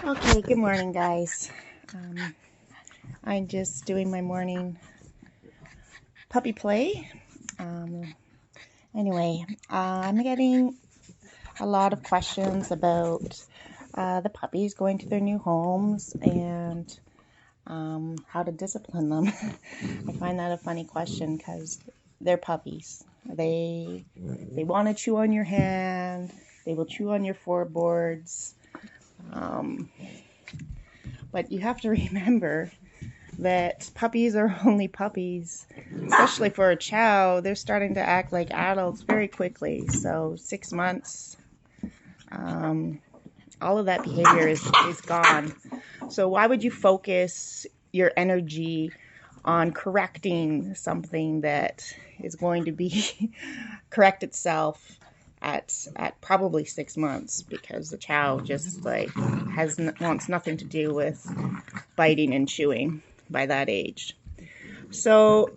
Okay, good morning, guys. I'm just doing my morning puppy play. Anyway, I'm getting a lot of questions about the puppies going to their new homes and how to discipline them. I find that a funny question because they're puppies. They want to chew on your hand. They will chew on your floorboards. But you have to remember that puppies are only puppies, especially for a chow. They're starting to act like adults very quickly. So 6 months, all of that behavior is gone. So why would you focus your energy on correcting something that is going to be correct itself at probably 6 months, because the chow just wants nothing to do with biting and chewing by that age. So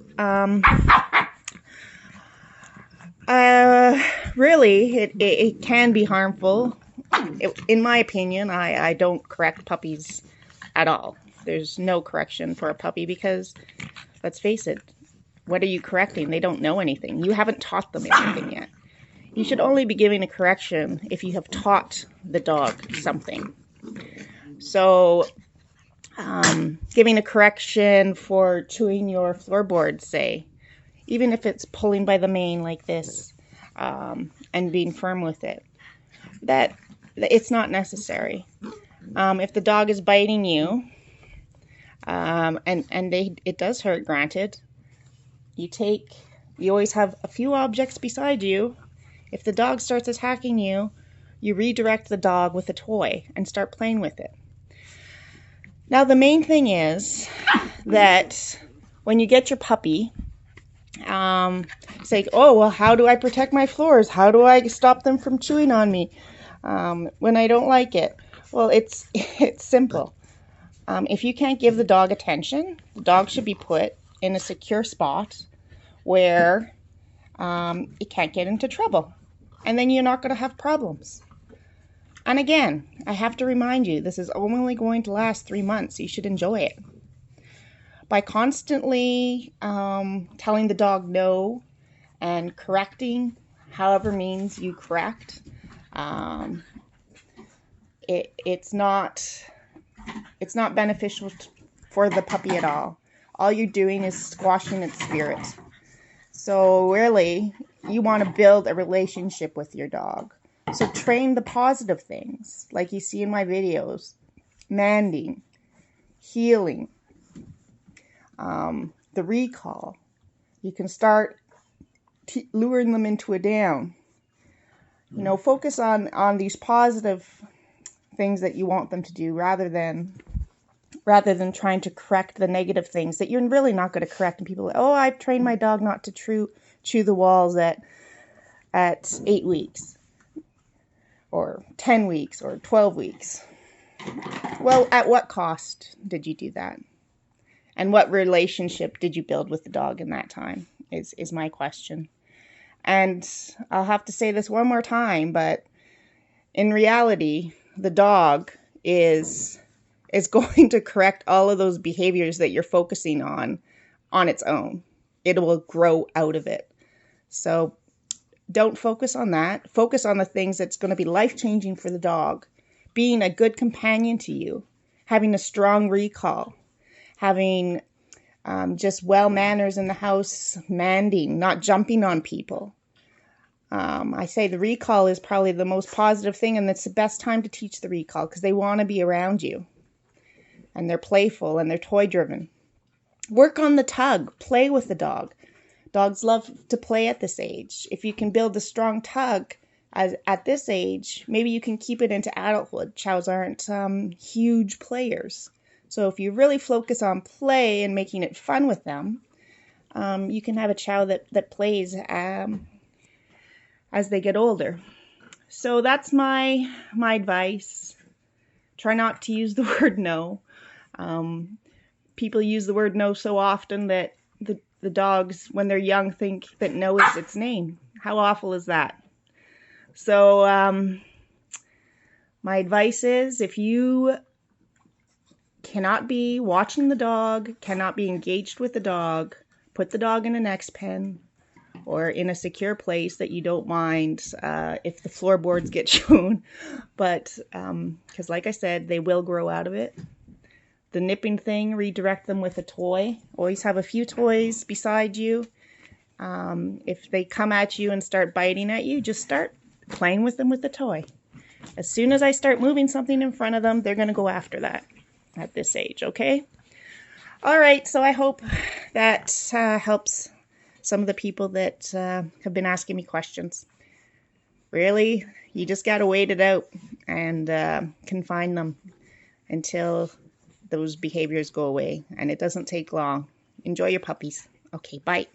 really it can be harmful. In my opinion, I don't correct puppies at all. There's no correction for a puppy because, let's face it, what are you correcting? They don't know anything. You haven't taught them anything yet. You should only be giving a correction if you have taught the dog something. So giving a correction for chewing your floorboards, say, even if it's pulling by the mane like this, and being firm with it, that it's not necessary. If the dog is biting you, it does hurt, granted, you always have a few objects beside you. If the dog starts attacking you, you redirect the dog with a toy and start playing with it. Now, the main thing is that when you get your puppy, say, oh, well, how do I protect my floors? How do I stop them from chewing on me when I don't like it? Well, it's simple. If you can't give the dog attention, the dog should be put in a secure spot where it can't get into trouble. And then you're not going to have problems. And again, I have to remind you, this is only going to last 3 months. You should enjoy it. By constantly telling the dog no and correcting, however means you correct, it's not beneficial for the puppy at all. All you're doing is squashing its spirit. So really, you want to build a relationship with your dog. So train the positive things, like you see in my videos: manding, heeling, the recall. You can start luring them into a down. Focus on these positive things that you want them to do, rather than trying to correct the negative things that you're really not going to correct. And people are, oh, I've trained my dog not to chew the walls at 8 weeks or 10 weeks or 12 weeks. Well, at what cost did you do that? And what relationship did you build with the dog in that time is my question. And I'll have to say this one more time, but in reality, the dog is going to correct all of those behaviors that you're focusing on its own. It will grow out of it. So don't focus on that. Focus on the things that's going to be life-changing for the dog. Being a good companion to you, having a strong recall, having just well manners in the house, manding, not jumping on people. I say the recall is probably the most positive thing, and it's the best time to teach the recall because they want to be around you. And they're playful and they're toy-driven. Work on the tug. Play with the dog. Dogs love to play at this age. If you can build a strong tug at this age, maybe you can keep it into adulthood. Chows aren't huge players. So if you really focus on play and making it fun with them, you can have a chow that plays as they get older. So that's my advice. Try not to use the word no. People use the word no so often that the dogs, when they're young, think that no is its name. How awful is that? So my advice is, if you cannot be watching the dog, cannot be engaged with the dog. Put the dog in a next pen or in a secure place that you don't mind if the floorboards get shown. But because like I said, they will grow out of it. The nipping thing, redirect them with a toy. Always have a few toys beside you. If they come at you and start biting at you, just start playing with them with the toy. As soon as I start moving something in front of them, they're going to go after that at this age, okay? All right, so I hope that helps some of the people that have been asking me questions. Really, you just got to wait it out and confine them until those behaviors go away, and it doesn't take long. Enjoy your puppies. Okay, bye.